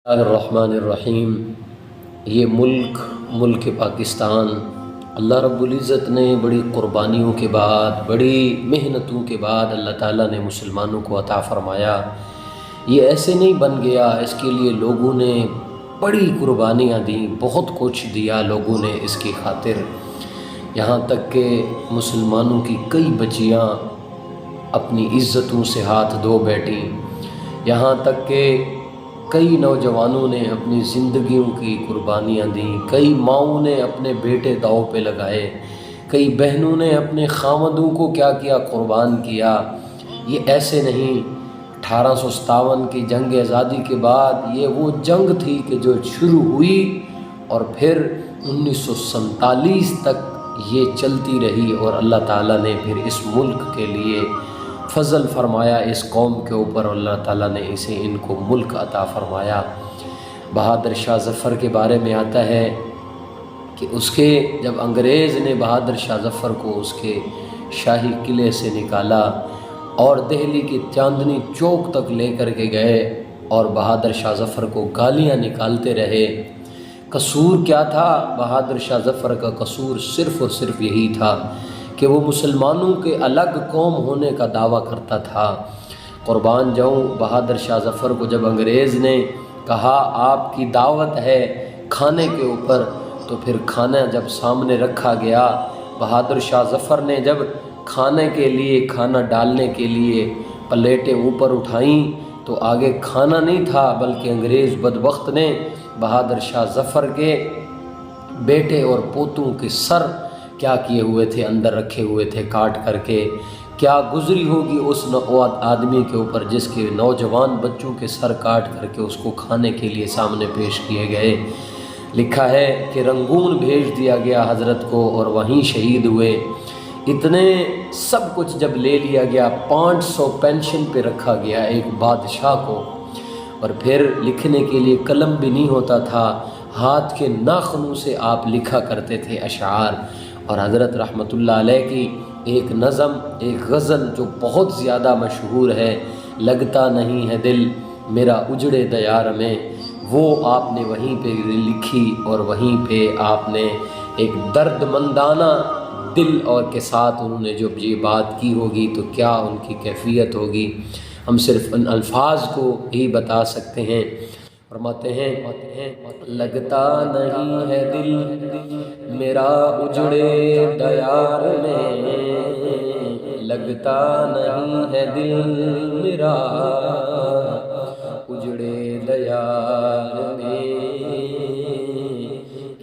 الرحمن الرحیم۔ یہ ملک پاکستان اللہ رب العزت نے بڑی قربانیوں کے بعد، بڑی محنتوں کے بعد اللہ تعالیٰ نے مسلمانوں کو عطا فرمایا۔ یہ ایسے نہیں بن گیا، اس کے لیے لوگوں نے بڑی قربانیاں دیں، بہت کچھ دیا لوگوں نے اس کی خاطر، یہاں تک کہ مسلمانوں کی کئی بچیاں اپنی عزتوں سے ہاتھ دھو بیٹھیں، یہاں تک کہ کئی نوجوانوں نے اپنی زندگیوں کی قربانیاں دیں، کئی ماؤں نے اپنے بیٹے داؤ پہ لگائے، کئی بہنوں نے اپنے خامدوں کو کیا قربان کیا۔ یہ ایسے نہیں، 1857 کی جنگ آزادی کے بعد یہ وہ جنگ تھی کہ جو شروع ہوئی اور پھر 1947 تک یہ چلتی رہی، اور اللہ تعالیٰ نے پھر اس ملک کے لیے فضل فرمایا، اس قوم کے اوپر اللہ تعالیٰ نے ان کو ملک عطا فرمایا۔ بہادر شاہ ظفر کے بارے میں آتا ہے کہ جب انگریز نے بہادر شاہ ظفر کو اس کے شاہی قلعے سے نکالا اور دہلی کی چاندنی چوک تک لے کر کے گئے اور بہادر شاہ ظفر کو گالیاں نکالتے رہے، قصور کیا تھا؟ بہادر شاہ ظفر کا قصور صرف اور صرف یہی تھا کہ وہ مسلمانوں کے الگ قوم ہونے کا دعویٰ کرتا تھا۔ قربان جاؤں، بہادر شاہ ظفر کو جب انگریز نے کہا آپ کی دعوت ہے کھانے کے اوپر، تو پھر کھانا جب سامنے رکھا گیا، بہادر شاہ ظفر نے جب کھانے کے لیے، کھانا ڈالنے کے لیے پلیٹیں اوپر اٹھائیں تو آگے کھانا نہیں تھا، بلکہ انگریز بدبخت نے بہادر شاہ ظفر کے بیٹے اور پوتوں کے سر کیا کیے ہوئے تھے، اندر رکھے ہوئے تھے کاٹ کر کے۔ کیا گزری ہوگی اس آدمی کے اوپر جس کے نوجوان بچوں کے سر کاٹ کر کے اس کو کھانے کے لیے سامنے پیش کیے گئے۔ لکھا ہے کہ رنگون بھیج دیا گیا حضرت کو اور وہیں شہید ہوئے۔ اتنے سب کچھ جب لے لیا گیا، 500 پینشن پہ رکھا گیا ایک بادشاہ کو، اور پھر لکھنے کے لیے قلم بھی نہیں ہوتا تھا، ہاتھ کے ناخنوں سے آپ لکھا کرتے تھے اشعار۔ اور حضرت رحمۃ اللہ علیہ کی ایک نظم، ایک غزل جو بہت زیادہ مشہور ہے، لگتا نہیں ہے دل میرا اجڑے دیار میں، وہ آپ نے وہیں پہ لکھی اور وہیں پہ آپ نے ایک درد مندانہ دل اور کے ساتھ انہوں نے جو یہ بات کی ہوگی تو کیا ان کی کیفیت ہوگی، ہم صرف ان الفاظ کو ہی بتا سکتے ہیں۔ فرماتے ہیں لگتا نہیں ہے دل میرا اجڑے دیار میں، لگتا نہیں ہے دل میرا اجڑے دیار میں،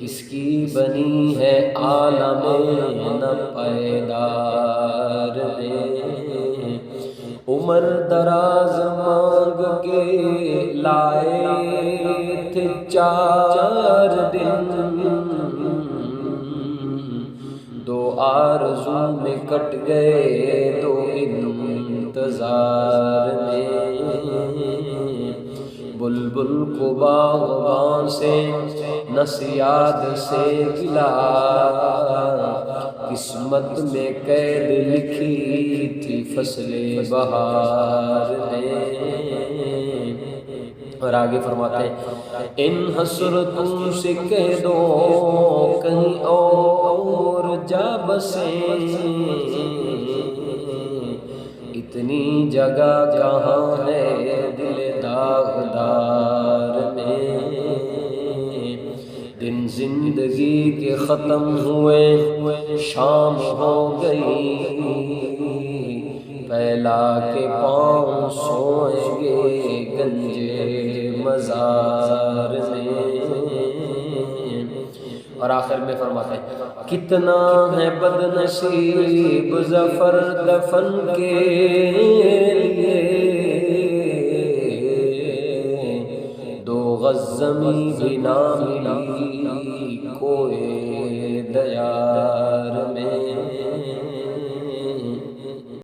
کس کی بنی ہے عالم نہ پائیدار میں، عمر دراز مانگ کے لائے تھے 4 دن، 2 آرزو میں کٹ گئے 2 انتظار میں، بلبل کو باغباں سے نصیحت سے گلا، قسمت میں قید لکھی تھی فصل بہار میں۔ اور آگے فرماتے ہیں ان حسرتوں سے کہہ دو کہیں اور جا بسیں، اتنی جگہ کہاں ہے دل داغدار میں، دن زندگی کے ختم ہوئے شام ہو گئی، پھیلا کے پاؤں سوئیں گے گنجے مزار میں۔ اور آخر میں فرماتے ہیں کتنا ہے بد نصیب ظفر دفن کے لیے، 2 گز زمیں بھی نہ ملی کوئے دیار میں۔